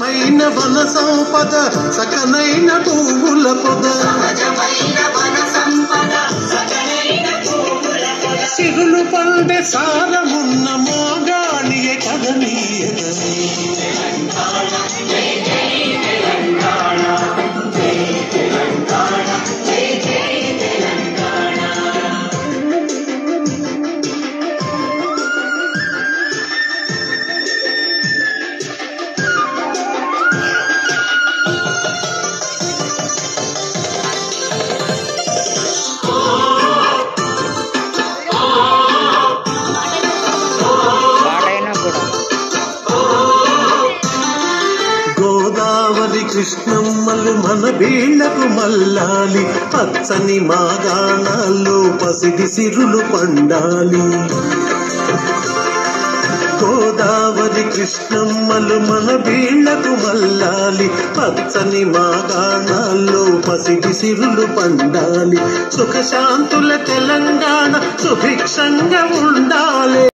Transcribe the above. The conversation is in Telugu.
అయిన వన సంపద సకనైన పువ్వుల పొద సిరులు పండే సారమున్న మోగాళియే కదనీయదని కృష్ణమ్మలు మన బీళ్లకు మల్లాలి పచ్చని మాగాణాల్లో పసిడి సిరులు పండాలి గోదావరి కృష్ణమ్మలు మన బీళ్లకు మల్లాలి పచ్చని మాగాణాల్లో పసిడి సిరులు పండాలి సుఖశాంతుల తెలంగాణ సుభిక్షంగా ఉండాలి.